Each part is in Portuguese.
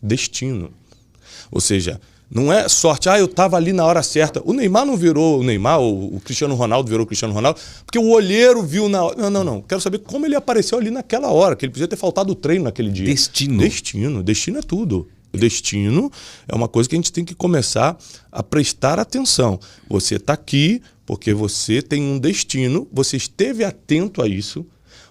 Destino. Ou seja, não é sorte, eu estava ali na hora certa. O Neymar não virou o Neymar, o Cristiano Ronaldo virou o Cristiano Ronaldo, porque o olheiro viu na hora. Não. Quero saber como ele apareceu ali naquela hora, que ele podia ter faltado o treino naquele dia. Destino. Destino é tudo. O destino é uma coisa que a gente tem que começar a prestar atenção. Você está aqui porque você tem um destino, você esteve atento a isso,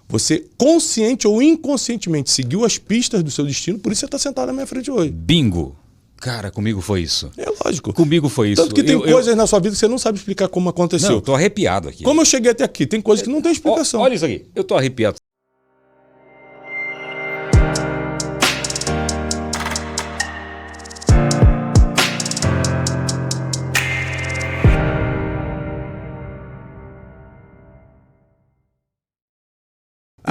você consciente ou inconscientemente seguiu as pistas do seu destino, por isso você está sentado na minha frente hoje. Bingo! Cara, comigo foi isso. É lógico. Comigo foi isso. Tanto que tem coisas na sua vida que você não sabe explicar como aconteceu. Não, eu tô arrepiado aqui. Como eu cheguei até aqui? Tem coisas que não tem explicação. Olha isso aqui, eu tô arrepiado.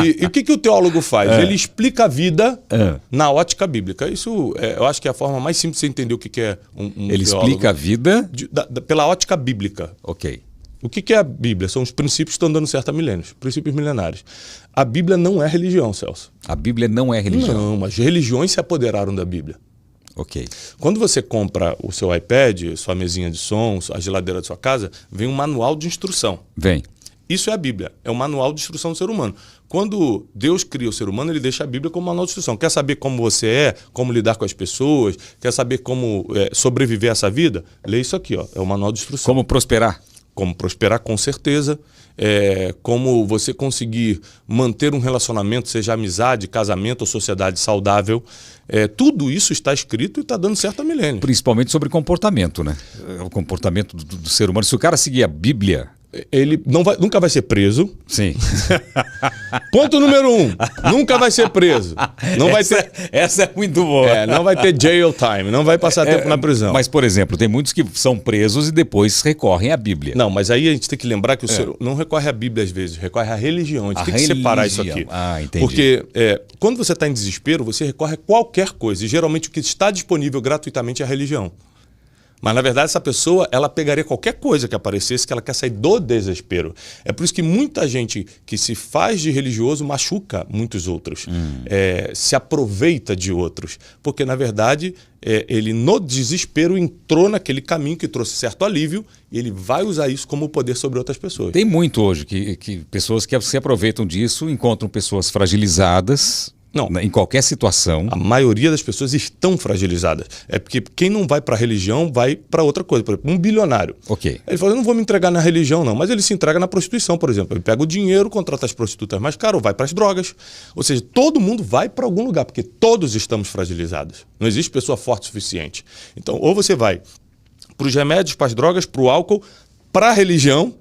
E o que o teólogo faz? Ele explica a vida na ótica bíblica. Isso eu acho que é a forma mais simples de você entender o que é um Ele teólogo. explica a vida pela ótica bíblica. Ok. O que é a Bíblia? São os princípios que estão dando certo há milênios, princípios milenares. A Bíblia não é religião, Celso. A Bíblia não é religião? Não, mas religiões se apoderaram da Bíblia. Ok. Quando você compra o seu iPad, sua mesinha de som, a geladeira da sua casa, vem um manual de instrução. Vem. Isso é a Bíblia, é o manual de instrução do ser humano. Quando Deus cria o ser humano, ele deixa a Bíblia como manual de instrução. Quer saber como você é, como lidar com as pessoas, quer saber como sobreviver a essa vida? Lê isso aqui, é o manual de instrução. Como prosperar? Como prosperar, com certeza. Como você conseguir manter um relacionamento, seja amizade, casamento ou sociedade saudável. Tudo isso está escrito e está dando certo há milênios. Principalmente sobre comportamento, né? O comportamento do ser humano. Se o cara seguir a Bíblia... Ele nunca vai ser preso. Sim. Ponto número 1. Nunca vai ser preso. Essa é muito boa. Não vai ter jail time. Não vai passar tempo na prisão. Mas, por exemplo, tem muitos que são presos e depois recorrem à Bíblia. Não, mas aí a gente tem que lembrar que o ser não recorre à Bíblia às vezes, recorre à religião. A gente tem que separar isso aqui. Entendi. Porque quando você está em desespero, você recorre a qualquer coisa. E geralmente o que está disponível gratuitamente é a religião. Mas, na verdade, essa pessoa, ela pegaria qualquer coisa que aparecesse que ela quer sair do desespero. É por isso que muita gente que se faz de religioso machuca muitos outros. Se aproveita de outros. Porque, na verdade, ele no desespero entrou naquele caminho que trouxe certo alívio e ele vai usar isso como poder sobre outras pessoas. Tem muito hoje que pessoas que se aproveitam disso, encontram pessoas fragilizadas... Não. Em qualquer situação. A maioria das pessoas estão fragilizadas. É porque quem não vai para a religião vai para outra coisa. Por exemplo, um bilionário. Ok. Ele fala, eu não vou me entregar na religião não, mas ele se entrega na prostituição, por exemplo. Ele pega o dinheiro, contrata as prostitutas mais caras, ou vai para as drogas. Ou seja, todo mundo vai para algum lugar, porque todos estamos fragilizados. Não existe pessoa forte o suficiente. Então, ou você vai para os remédios, para as drogas, para o álcool, para a religião,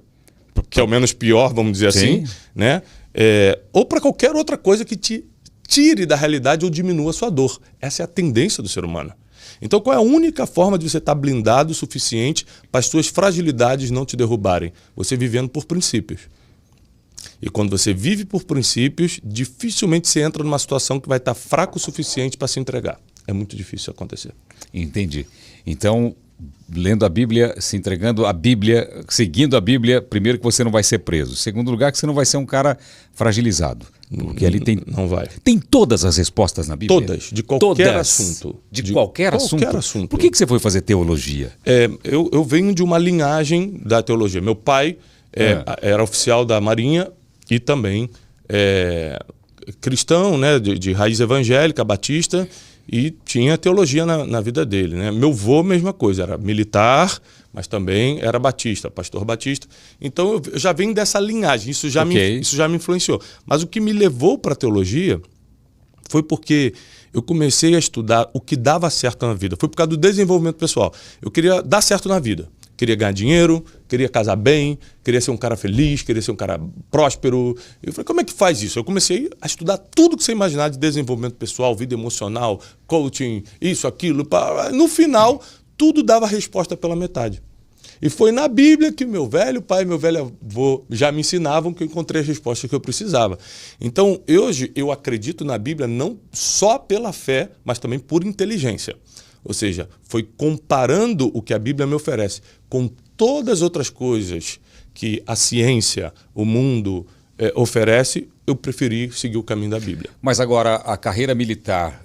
que é o menos pior, vamos dizer assim, né? Ou para qualquer outra coisa que te tire da realidade ou diminua a sua dor. Essa é a tendência do ser humano. Então, qual é a única forma de você estar blindado o suficiente para as suas fragilidades não te derrubarem? Você vivendo por princípios. E quando você vive por princípios, dificilmente você entra numa situação que vai estar fraco o suficiente para se entregar. É muito difícil acontecer. Entendi. Então, lendo a Bíblia, se entregando a Bíblia, seguindo a Bíblia, primeiro que você não vai ser preso. Segundo lugar, que você não vai ser um cara fragilizado. Porque ali tem... Não vai. Tem todas as respostas na Bíblia? Todas, de qualquer assunto. De qualquer assunto? Por que você foi fazer teologia? Eu venho de uma linhagem da teologia. Meu pai era oficial da Marinha e também cristão, né, de raiz evangélica, batista, e tinha teologia na vida dele, né? Meu avô, mesma coisa, era militar, mas também era batista, pastor batista. Então eu já venho dessa linhagem, isso já me influenciou. Mas o que me levou para a teologia foi porque eu comecei a estudar o que dava certo na vida. Foi por causa do desenvolvimento pessoal. Eu queria dar certo na vida. Queria ganhar dinheiro, queria casar bem, queria ser um cara feliz, queria ser um cara próspero. Eu falei, como é que faz isso? Eu comecei a estudar tudo que você imaginar de desenvolvimento pessoal, vida emocional, coaching, isso, aquilo. No final, tudo dava resposta pela metade. E foi na Bíblia que meu velho pai e meu velho avô já me ensinavam que eu encontrei as respostas que eu precisava. Então, hoje, eu acredito na Bíblia não só pela fé, mas também por inteligência. Ou seja, foi comparando o que a Bíblia me oferece com todas as outras coisas que a ciência, o mundo oferece, eu preferi seguir o caminho da Bíblia. Mas agora, a carreira militar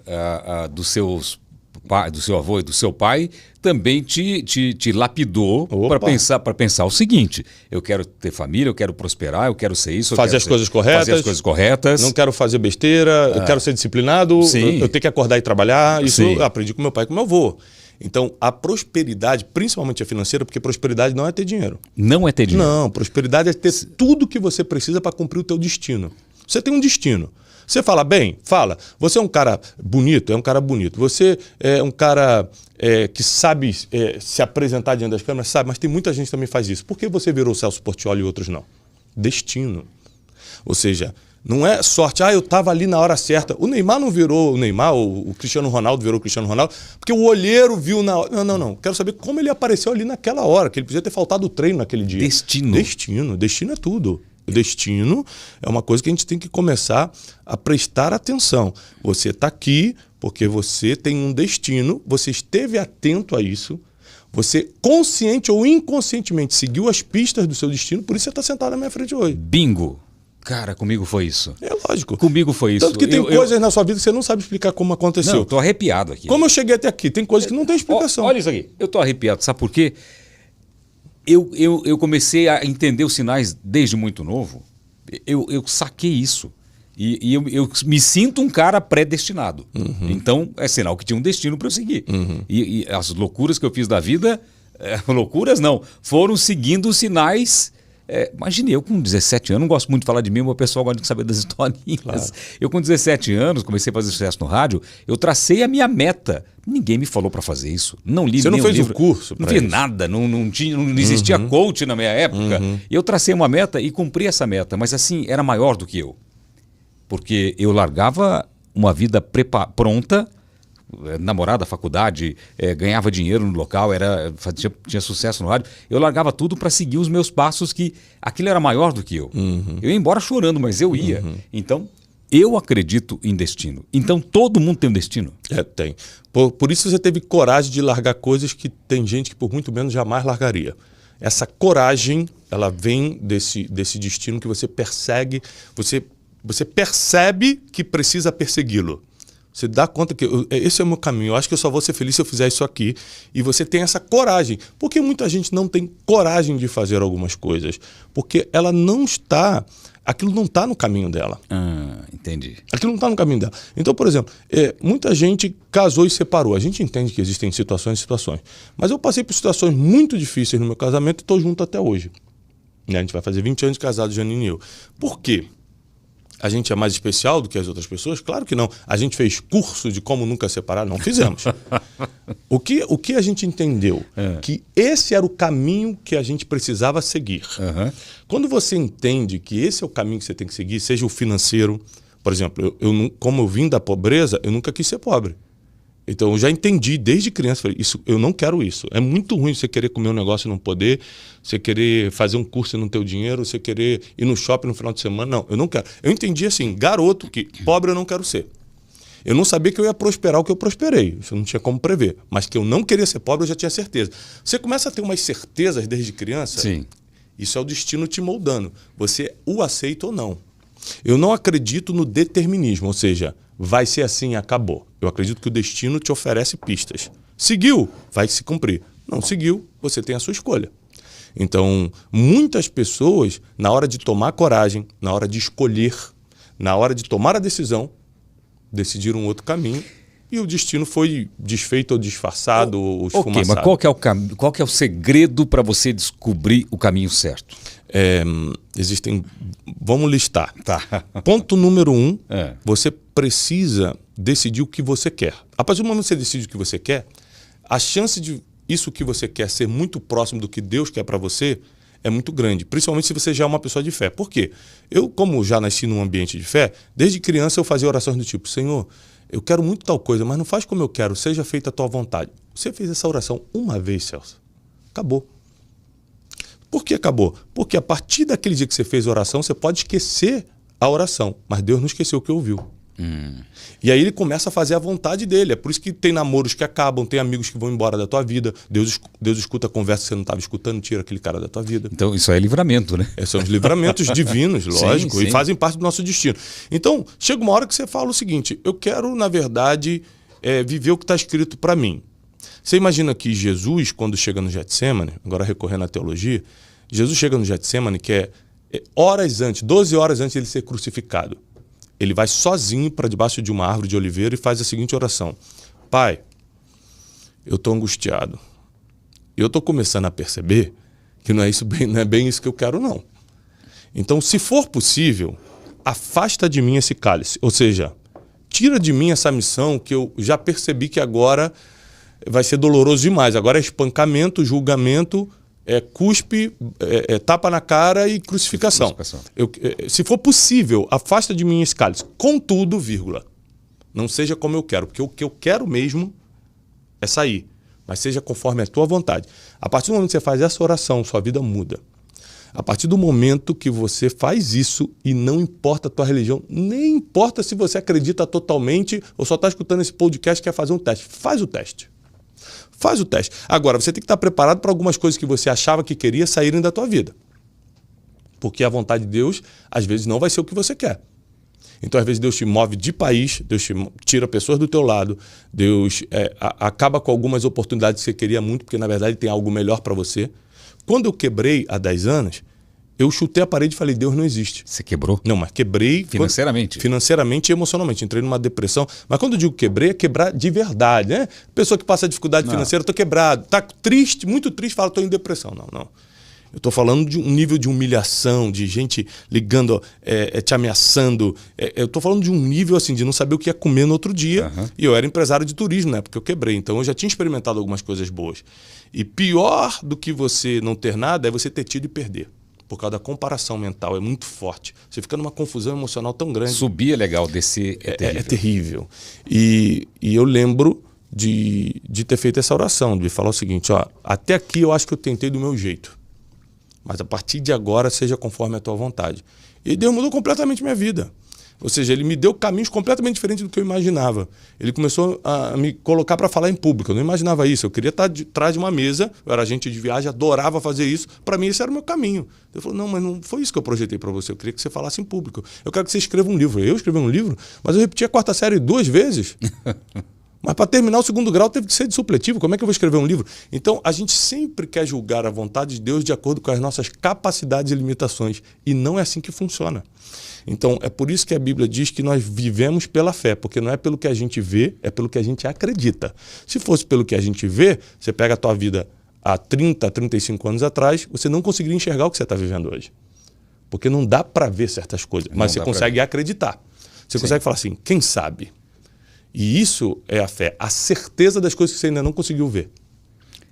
dos seus pai, do seu avô e do seu pai também te lapidou para pensar o seguinte: eu quero ter família, eu quero prosperar, eu quero ser isso, fazer as coisas corretas, não quero fazer besteira, eu quero ser disciplinado, eu tenho que acordar e trabalhar. Isso eu aprendi com meu pai e com meu avô. Então, a prosperidade, principalmente a financeira, porque prosperidade não é ter dinheiro. Não é ter dinheiro. Não, prosperidade é ter tudo que você precisa para cumprir o teu destino. Você tem um destino. Você fala bem? Fala. Você é um cara bonito? É um cara bonito. Você é um cara que sabe se apresentar diante das câmeras? Sabe, mas tem muita gente que também faz isso. Por que você virou o Celso Portiolli e outros não? Destino. Ou seja, não é sorte, eu estava ali na hora certa. O Neymar não virou o Neymar, o Cristiano Ronaldo virou o Cristiano Ronaldo, porque o olheiro viu na hora. Não. Quero saber como ele apareceu ali naquela hora, que ele podia ter faltado o treino naquele dia. Destino. Destino é tudo. O destino é uma coisa que a gente tem que começar a prestar atenção. Você está aqui porque você tem um destino, você esteve atento a isso, você consciente ou inconscientemente seguiu as pistas do seu destino, por isso você está sentado na minha frente hoje. Bingo! Cara, comigo foi isso. É lógico. Comigo foi isso. Tanto que tem coisas na sua vida que você não sabe explicar como aconteceu. Não, eu tô arrepiado aqui. Como eu cheguei até aqui? Tem coisas que não tem explicação. Olha isso aqui. Eu tô arrepiado. Sabe por quê? Eu comecei a entender os sinais desde muito novo. Eu saquei isso. E eu me sinto um cara predestinado. Uhum. Então, é sinal que tinha um destino para eu seguir. Uhum. E as loucuras que eu fiz da vida, loucuras não, foram seguindo os sinais. Imagine, eu com 17 anos, não gosto muito de falar de mim, mas o pessoal gosta de saber das historinhas. Claro. Eu com 17 anos, comecei a fazer sucesso no rádio, eu tracei a minha meta. Ninguém me falou para fazer isso. Não li Você não fez livro, o curso? Não fiz nada, não existia coach na minha época. Eu tracei uma meta e cumpri essa meta, mas assim, era maior do que eu. Porque eu largava uma vida pronta, namorada, faculdade, ganhava dinheiro no local, tinha sucesso no rádio. Eu largava tudo para seguir os meus passos, que aquilo era maior do que eu. Eu ia embora chorando, mas eu ia. Então, eu acredito em destino. Então, todo mundo tem um destino? Tem. Por isso você teve coragem de largar coisas que tem gente que por muito menos jamais largaria. Essa coragem, ela vem desse destino que você persegue, você percebe que precisa persegui-lo. Você dá conta que esse é o meu caminho. Eu acho que eu só vou ser feliz se eu fizer isso aqui. E você tem essa coragem. Por que muita gente não tem coragem de fazer algumas coisas? Porque ela não está... Aquilo não está no caminho dela. Entendi. Aquilo não está no caminho dela. Então, por exemplo, muita gente casou e separou. A gente entende que existem situações e situações. Mas eu passei por situações muito difíceis no meu casamento e estou junto até hoje. A gente vai fazer 20 anos de casado, Janine e eu. Por quê? A gente é mais especial do que as outras pessoas? Claro que não. A gente fez curso de como nunca separar? Não fizemos. O que a gente entendeu? Que esse era o caminho que a gente precisava seguir. Quando você entende que esse é o caminho que você tem que seguir, seja o financeiro, por exemplo, como eu vim da pobreza, eu nunca quis ser pobre. Então eu já entendi desde criança, falei, eu não quero isso. É muito ruim você querer comer um negócio e não poder, você querer fazer um curso e não ter o dinheiro, você querer ir no shopping no final de semana. Não, eu não quero. Eu entendi assim, garoto, que pobre eu não quero ser. Eu não sabia que eu ia prosperar o que eu prosperei, isso não tinha como prever. Mas que eu não queria ser pobre, eu já tinha certeza. Você começa a ter umas certezas desde criança, sim. Isso é o destino te moldando. Você o aceita ou não. Eu não acredito no determinismo, ou seja, vai ser assim, acabou. Eu acredito que o destino te oferece pistas. Seguiu, vai se cumprir. Não seguiu, você tem a sua escolha. Então, muitas pessoas, na hora de tomar coragem, na hora de escolher, na hora de tomar a decisão, decidiram um outro caminho e o destino foi desfeito ou disfarçado ou esfumaçado. Ok, mas qual que é o segredo para você descobrir o caminho certo? Existem... Vamos listar. Tá. Ponto número 1, você precisa decidir o que você quer. A partir do momento que você decide o que você quer, a chance de isso que você quer ser muito próximo do que Deus quer para você é muito grande, principalmente se você já é uma pessoa de fé. Por quê? Eu, como já nasci num ambiente de fé, desde criança eu fazia orações do tipo, Senhor, eu quero muito tal coisa, mas não faz como eu quero, seja feita a tua vontade. Você fez essa oração uma vez, Celso. Acabou. Por que acabou? Porque a partir daquele dia que você fez a oração, você pode esquecer a oração, mas Deus não esqueceu o que ouviu. E aí ele começa a fazer a vontade dele. É por isso que tem namoros que acabam, tem amigos que vão embora da tua vida. Deus escuta a conversa que você não estava escutando, tira aquele cara da tua vida. Então isso é livramento, né? São os livramentos divinos, lógico, sim. E fazem parte do nosso destino. Então, chega uma hora que você fala o seguinte, eu quero, na verdade, viver o que está escrito para mim. Você imagina que Jesus, quando chega no Getsemane, agora recorrendo à teologia, Jesus chega no Getsemane, que é horas antes, 12 horas antes de ele ser crucificado. Ele vai sozinho para debaixo de uma árvore de oliveira e faz a seguinte oração: Pai, eu estou angustiado. Eu estou começando a perceber que não é bem isso que eu quero, não. Então, se for possível, afasta de mim esse cálice. Ou seja, tira de mim essa missão que eu já percebi que agora vai ser doloroso demais. Agora é espancamento, julgamento, cuspe, tapa na cara e crucificação. Se for possível, afasta de mim esse cálice. Contudo, vírgula, não seja como eu quero, porque o que eu quero mesmo é sair, mas seja conforme a tua vontade. A partir do momento que você faz essa oração, sua vida muda. A partir do momento que você faz isso e não importa a tua religião, nem importa se você acredita totalmente ou só está escutando esse podcast e quer fazer um teste. Faz o teste. Faz o teste. Agora, você tem que estar preparado para algumas coisas que você achava que queria saírem da tua vida. Porque a vontade de Deus, às vezes, não vai ser o que você quer. Então, às vezes, Deus te move de país, Deus te tira pessoas do teu lado, Deus acaba com algumas oportunidades que você queria muito, porque, na verdade, tem algo melhor para você. Quando eu quebrei há 10 anos, eu chutei a parede e falei, Deus não existe. Você quebrou? Não, mas quebrei... Financeiramente? Financeiramente e emocionalmente. Entrei numa depressão. Mas quando eu digo quebrei, é quebrar de verdade, né? Pessoa que passa dificuldade financeira, estou quebrado. Está triste, muito triste, fala, estou em depressão. Não. Eu estou falando de um nível de humilhação, de gente ligando, te ameaçando. Eu estou falando de um nível assim, de não saber o que ia comer no outro dia. Uhum. E eu era empresário de turismo, né? Porque eu quebrei. Então eu já tinha experimentado algumas coisas boas. E pior do que você não ter nada é você ter tido e perder. Por causa da comparação mental, é muito forte. Você fica numa confusão emocional tão grande. Subir é legal, descer é terrível. É terrível. E eu lembro de ter feito essa oração, de falar o seguinte, ó, até aqui eu acho que eu tentei do meu jeito. Mas a partir de agora, seja conforme a tua vontade. E Deus mudou completamente minha vida. Ou seja, ele me deu caminhos completamente diferentes do que eu imaginava. Ele começou a me colocar para falar em público. Eu não imaginava isso. Eu queria estar atrás de uma mesa. Eu era agente de viagem, adorava fazer isso. Para mim, esse era o meu caminho. Ele falou, não, mas não foi isso que eu projetei para você. Eu queria que você falasse em público. Eu quero que você escreva um livro. Eu escrevi um livro, mas eu repeti a 4ª série 2 vezes. Mas para terminar o 2º grau teve que ser de supletivo. Como é que eu vou escrever um livro? Então, a gente sempre quer julgar a vontade de Deus de acordo com as nossas capacidades e limitações. E não é assim que funciona. Então, é por isso que a Bíblia diz que nós vivemos pela fé, porque não é pelo que a gente vê, é pelo que a gente acredita. Se fosse pelo que a gente vê, você pega a tua vida há 30, 35 anos atrás, você não conseguiria enxergar o que você está vivendo hoje. Porque não dá para ver certas coisas, mas você consegue acreditar. Você consegue falar assim, quem sabe? E isso é a fé, a certeza das coisas que você ainda não conseguiu ver.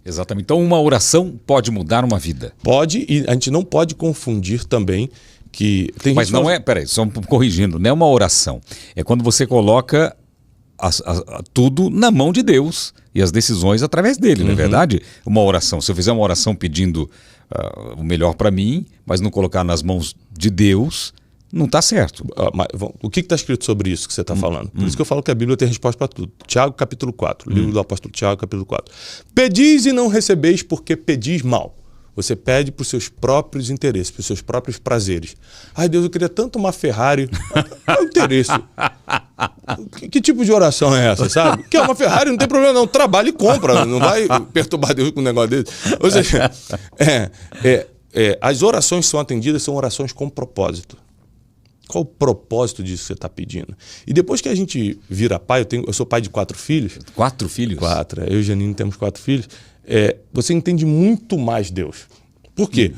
Exatamente. Então, uma oração pode mudar uma vida. Pode, e a gente não pode confundir também que... Tem Mas não é, peraí, só corrigindo, não é uma oração. É quando você coloca tudo na mão de Deus e as decisões através dele, não é verdade? Uma oração. Se eu fizer uma oração pedindo o melhor para mim, mas não colocar nas mãos de Deus... Não está certo. O que está escrito sobre isso que você está falando? Por isso que eu falo que a Bíblia tem resposta para tudo. Tiago, capítulo 4. Livro do apóstolo Tiago, capítulo 4. Pedis e não recebeis porque pedis mal. Você pede para os seus próprios interesses, para os seus próprios prazeres. Ai, Deus, eu queria tanto uma Ferrari. Qual é o interesse? Que tipo de oração é essa, sabe? Que é uma Ferrari, não tem problema não. Trabalha e compra. Não vai perturbar Deus com um negócio desse. Ou seja, as orações que são atendidas são orações com propósito. Qual o propósito disso que você está pedindo? E depois que a gente vira pai, eu sou pai de 4 filhos. 4 filhos? 4. Eu e o Janine temos 4 filhos. Você entende muito mais Deus. Por quê?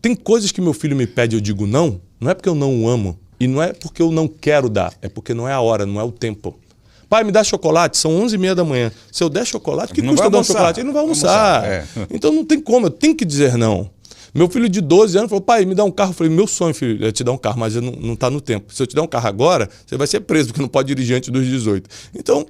Tem coisas que meu filho me pede e eu digo não é porque eu não o amo. E não é porque eu não quero dar. É porque não é a hora, não é o tempo. Pai, me dá chocolate, são 11h30 da manhã. Se eu der chocolate, o que custa dar um chocolate? Ele não vai almoçar. Então não tem como, eu tenho que dizer não. Meu filho de 12 anos falou, pai, me dá um carro. Eu falei, meu sonho, filho, é te dar um carro, mas não está no tempo. Se eu te der um carro agora, você vai ser preso, porque não pode dirigir antes dos 18. Então,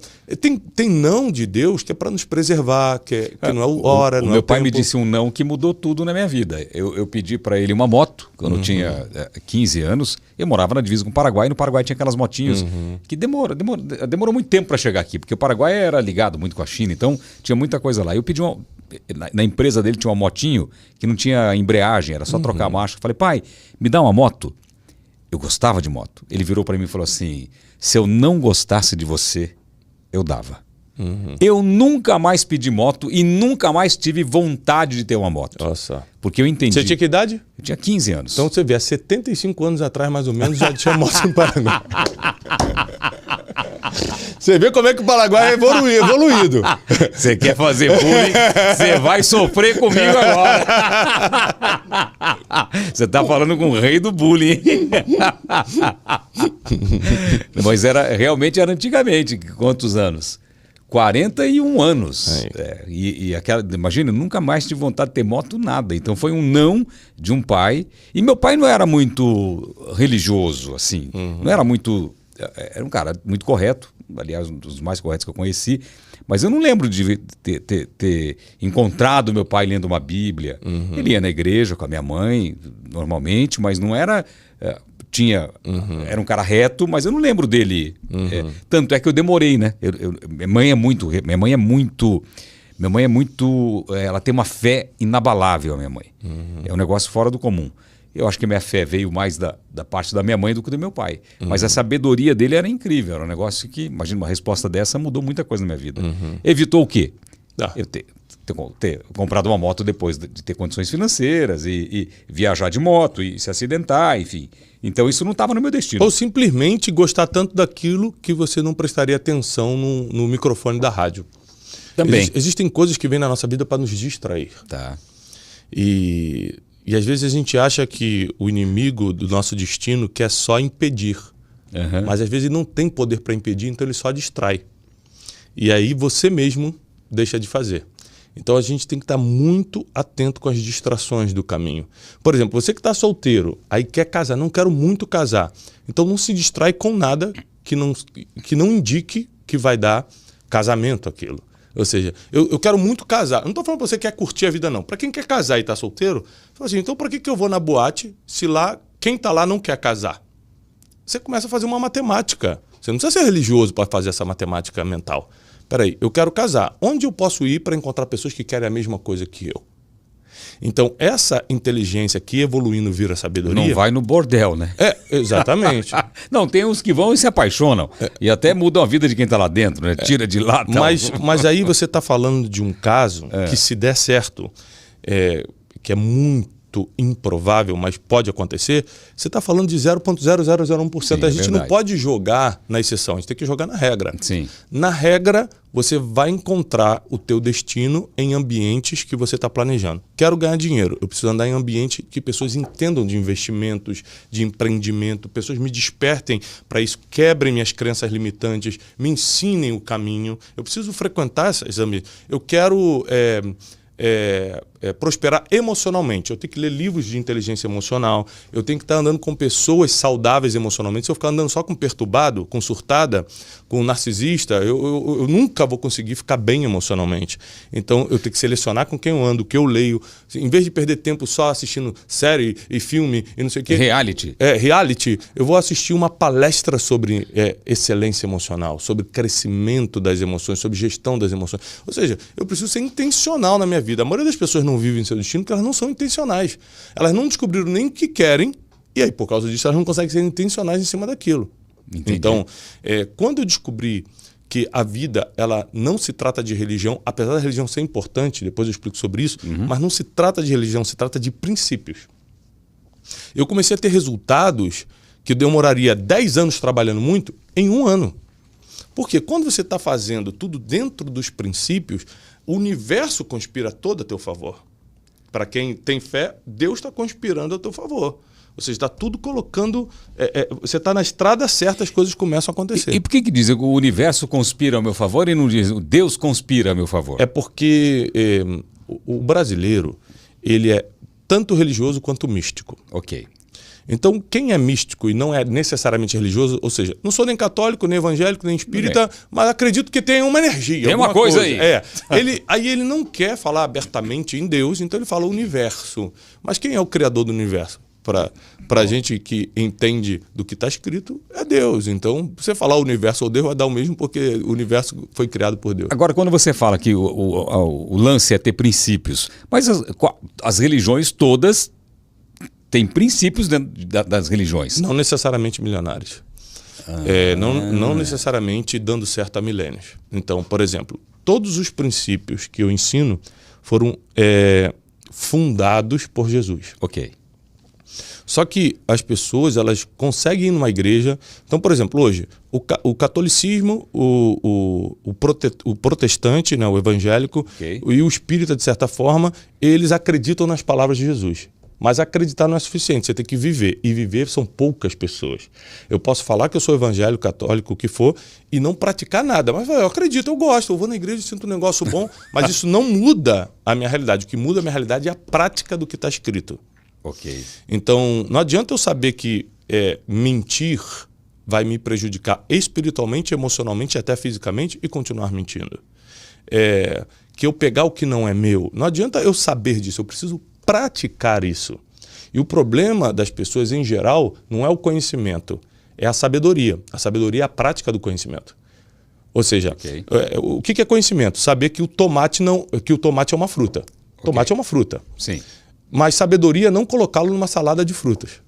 tem não de Deus que é para nos preservar, que não é a hora, não é o tempo. Meu pai me disse um não que mudou tudo na minha vida. Eu pedi para ele uma moto, quando eu tinha 15 anos. Eu morava na divisa com o Paraguai, e no Paraguai tinha aquelas motinhas que demorou muito tempo para chegar aqui, porque o Paraguai era ligado muito com a China, então tinha muita coisa lá. Eu pedi na empresa dele tinha uma motinho que não tinha embreagem, era só trocar a marcha. Eu falei, pai, me dá uma moto. Eu gostava de moto. Ele virou para mim e falou assim, se eu não gostasse de você, eu dava. Eu nunca mais pedi moto e nunca mais tive vontade de ter uma moto. Nossa. Porque eu entendi. Você tinha que idade? Eu tinha 15 anos. Então você vê, há 75 anos atrás, mais ou menos, já tinha moto no Paraguai. Você vê como é que o Paraguai é evoluído. Você quer fazer bullying, você vai sofrer comigo agora. Você tá falando com o rei do bullying. Mas realmente era antigamente. Quantos anos? 41 anos. Imagina, eu nunca mais tive vontade de ter moto, nada. Então foi um não de um pai. E meu pai não era muito religioso, assim. Não era muito... Era um cara muito correto. Aliás, um dos mais corretos que eu conheci. Mas eu não lembro de ter encontrado meu pai lendo uma Bíblia. Ele ia na igreja com a minha mãe, normalmente, mas não era... Era um cara reto, mas eu não lembro dele. Tanto é que eu demorei, né? Minha mãe é muito... Ela tem uma fé inabalável, a minha mãe. É um negócio fora do comum. Eu acho que a minha fé veio mais da parte da minha mãe do que do meu pai. Mas a sabedoria dele era incrível. Era um negócio que, imagina, uma resposta dessa mudou muita coisa na minha vida. Evitou o quê? Eu ter comprado uma moto depois de ter condições financeiras e viajar de moto e se acidentar, enfim. Então isso não estava no meu destino. Ou simplesmente gostar tanto daquilo que você não prestaria atenção no microfone da rádio. Também. Existem coisas que vêm na nossa vida para nos distrair. Tá. E às vezes a gente acha que o inimigo do nosso destino quer só impedir. Mas às vezes ele não tem poder para impedir, então ele só distrai. E aí você mesmo deixa de fazer. Então a gente tem que estar muito atento com as distrações do caminho. Por exemplo, você que está solteiro, aí quer casar, não quero muito casar. Então não se distrai com nada que não indique que vai dar casamento aquilo. Ou seja, eu quero muito casar. Eu não estou falando para você que quer curtir a vida, não. Para quem quer casar e está solteiro, fala assim, então para que eu vou na boate se lá quem está lá não quer casar? Você começa a fazer uma matemática. Você não precisa ser religioso para fazer essa matemática mental. Peraí, eu quero casar. Onde eu posso ir para encontrar pessoas que querem a mesma coisa que eu? Então, essa inteligência que evoluindo vira sabedoria... Não vai no bordel, né? Exatamente. Não, tem uns que vão e se apaixonam. E até mudam a vida de quem está lá dentro, né? Tira de lá. Tal. Mas aí você está falando de um caso que, se der certo, que é muito improvável, mas pode acontecer, você está falando de 0,0001%. Sim, a gente não pode jogar na exceção, a gente tem que jogar na regra. Sim. Na regra, você vai encontrar o teu destino em ambientes que você está planejando. Quero ganhar dinheiro, eu preciso andar em ambiente que pessoas entendam de investimentos, de empreendimento, pessoas me despertem para isso, quebrem minhas crenças limitantes, me ensinem o caminho. Eu preciso frequentar esses ambientes. Eu quero... prosperar emocionalmente. Eu tenho que ler livros de inteligência emocional, eu tenho que estar andando com pessoas saudáveis emocionalmente. Se eu ficar andando só com perturbado, com surtada, com narcisista, eu nunca vou conseguir ficar bem emocionalmente. Então eu tenho que selecionar com quem eu ando, o que eu leio. Em vez de perder tempo só assistindo série e filme e não sei o quê. Reality. Reality. Eu vou assistir uma palestra sobre excelência emocional, sobre crescimento das emoções, sobre gestão das emoções. Ou seja, eu preciso ser intencional na minha vida. A maioria das pessoas não vivem seu destino porque elas não são intencionais. Elas não descobriram nem o que querem e aí, por causa disso, elas não conseguem ser intencionais em cima daquilo. Entendi. Então, quando eu descobri que a vida ela não se trata de religião, apesar da religião ser importante, depois eu explico sobre isso, mas não se trata de religião, se trata de princípios. Eu comecei a ter resultados que demoraria 10 anos trabalhando muito em 1 ano. Porque quando você está fazendo tudo dentro dos princípios, o universo conspira todo a teu favor. Para quem tem fé, Deus está conspirando a teu favor. Ou seja, está tudo colocando... você está na estrada certa, as coisas começam a acontecer. E por que diz o universo conspira ao meu favor e não diz o Deus conspira ao meu favor? É porque o brasileiro ele é tanto religioso quanto místico. Ok. Então, quem é místico e não é necessariamente religioso, ou seja, não sou nem católico, nem evangélico, nem espírita, mas acredito que tem uma energia. Tem uma coisa aí. Aí ele não quer falar abertamente em Deus, então ele fala universo. Mas quem é o criador do universo? Para a gente que entende do que está escrito, é Deus. Então, você falar universo ou Deus vai dar o mesmo, porque o universo foi criado por Deus. Agora, quando você fala que o lance é ter princípios, mas as religiões todas têm princípios dentro das religiões. Não necessariamente milionários. Não necessariamente dando certo há milênios. Então, por exemplo, todos os princípios que eu ensino foram fundados por Jesus. Ok. Só que as pessoas, elas conseguem ir numa igreja... Então, por exemplo, hoje, o catolicismo, o protestante, né, o evangélico, Okay. e o espírita, de certa forma, eles acreditam nas palavras de Jesus. Mas acreditar não é suficiente, você tem que viver. E viver são poucas pessoas. Eu posso falar que eu sou evangélico, católico, o que for, e não praticar nada. Mas eu acredito, eu gosto, eu vou na igreja, sinto um negócio bom, mas isso não muda a minha realidade. O que muda a minha realidade é a prática do que está escrito. Ok. Então, não adianta eu saber que mentir vai me prejudicar espiritualmente, emocionalmente, até fisicamente e continuar mentindo. Que eu pegar o que não é meu. Não adianta eu saber disso, eu preciso praticar isso. E o problema das pessoas em geral não é o conhecimento, é a sabedoria. A sabedoria é a prática do conhecimento. Ou seja, Ok. O que é conhecimento? Saber que o tomate é uma fruta. Tomate é uma fruta. Sim. Mas sabedoria é não colocá-lo numa salada de frutas.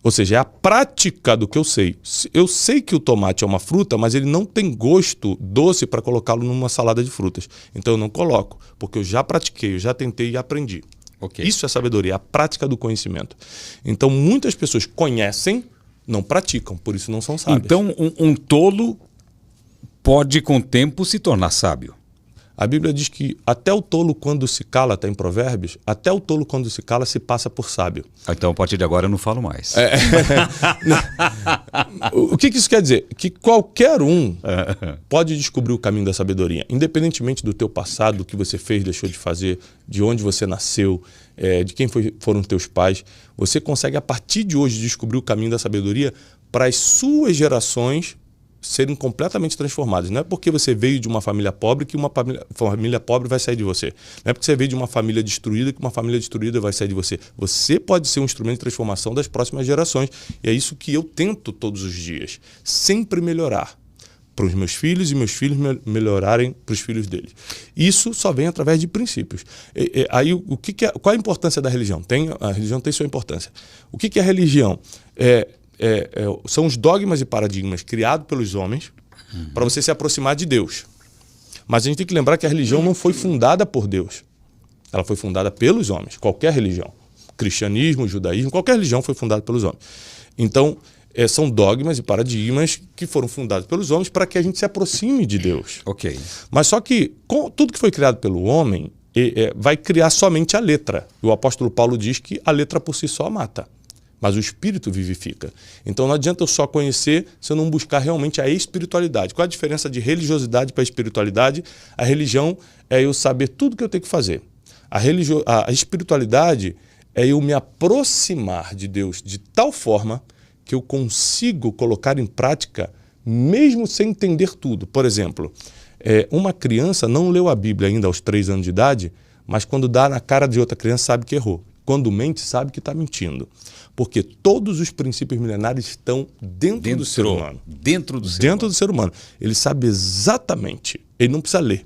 Ou seja, é a prática do que eu sei. Eu sei que o tomate é uma fruta, mas ele não tem gosto doce para colocá-lo numa salada de frutas. Então eu não coloco, porque eu já pratiquei, eu já tentei e aprendi. Ok. Isso é sabedoria, a prática do conhecimento. Então muitas pessoas conhecem, não praticam, por isso não são sábios. Então, um tolo pode, com o tempo, se tornar sábio. A Bíblia diz que até o tolo, quando se cala, está em Provérbios, até o tolo, quando se cala, se passa por sábio. Então, a partir de agora, eu não falo mais. O que isso quer dizer? Que qualquer um pode descobrir o caminho da sabedoria, independentemente do teu passado, do que você fez, deixou de fazer, de onde você nasceu, de quem foram teus pais. Você consegue, a partir de hoje, descobrir o caminho da sabedoria para as suas gerações serem completamente transformadas. Não é porque você veio de uma família pobre que uma família pobre vai sair de você. Não é porque você veio de uma família destruída que uma família destruída vai sair de você. Você pode ser um instrumento de transformação das próximas gerações. E é isso que eu tento todos os dias. Sempre melhorar para os meus filhos e meus filhos melhorarem para os filhos deles. Isso só vem através de princípios. Aí, qual a importância da religião? A religião tem sua importância. O que é a religião? São os dogmas e paradigmas criados pelos homens para você se aproximar de Deus. Mas a gente tem que lembrar que a religião não foi fundada por Deus. Ela foi fundada pelos homens, qualquer religião. Cristianismo, judaísmo, qualquer religião foi fundada pelos homens. Então, são dogmas e paradigmas que foram fundados pelos homens para que a gente se aproxime de Deus. Ok. Mas só que tudo que foi criado pelo homem vai criar somente a letra. E o apóstolo Paulo diz que a letra por si só mata, mas o espírito vivifica. Então não adianta eu só conhecer se eu não buscar realmente a espiritualidade. Qual a diferença de religiosidade para espiritualidade? A religião é eu saber tudo que eu tenho que fazer. A espiritualidade é eu me aproximar de Deus de tal forma que eu consigo colocar em prática mesmo sem entender tudo. Por exemplo, uma criança não leu a Bíblia ainda aos 3 anos de idade, mas quando dá na cara de outra criança sabe que errou. Quando mente, sabe que está mentindo. Porque todos os princípios milenares estão dentro do ser humano. Dentro do ser humano. Ele sabe exatamente. Ele não precisa ler.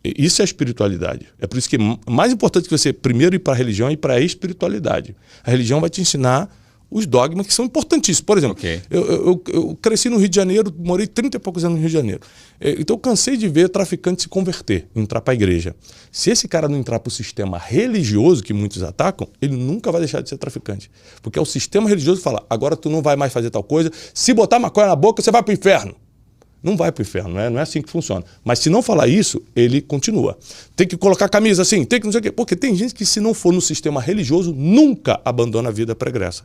Isso é a espiritualidade. É por isso que é mais importante que você primeiro ir para a religião e ir para a espiritualidade. A religião vai te ensinar os dogmas que são importantíssimos. Por exemplo, Okay. eu cresci no Rio de Janeiro, morei 30 e poucos anos no Rio de Janeiro. Então eu cansei de ver traficante se converter, entrar para a igreja. Se esse cara não entrar para o sistema religioso que muitos atacam, ele nunca vai deixar de ser traficante. Porque é o sistema religioso que fala, agora tu não vai mais fazer tal coisa, se botar maconha na boca, você vai para o inferno. Não vai para o inferno, não é assim que funciona. Mas se não falar isso, ele continua. Tem que colocar camisa assim, tem que não sei o quê. Porque tem gente que, se não for no sistema religioso, nunca abandona a vida pregressa.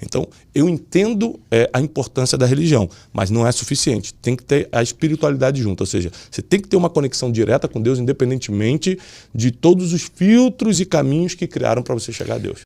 Então, eu entendo a importância da religião, mas não é suficiente. Tem que ter a espiritualidade junto. Ou seja, você tem que ter uma conexão direta com Deus, independentemente de todos os filtros e caminhos que criaram para você chegar a Deus.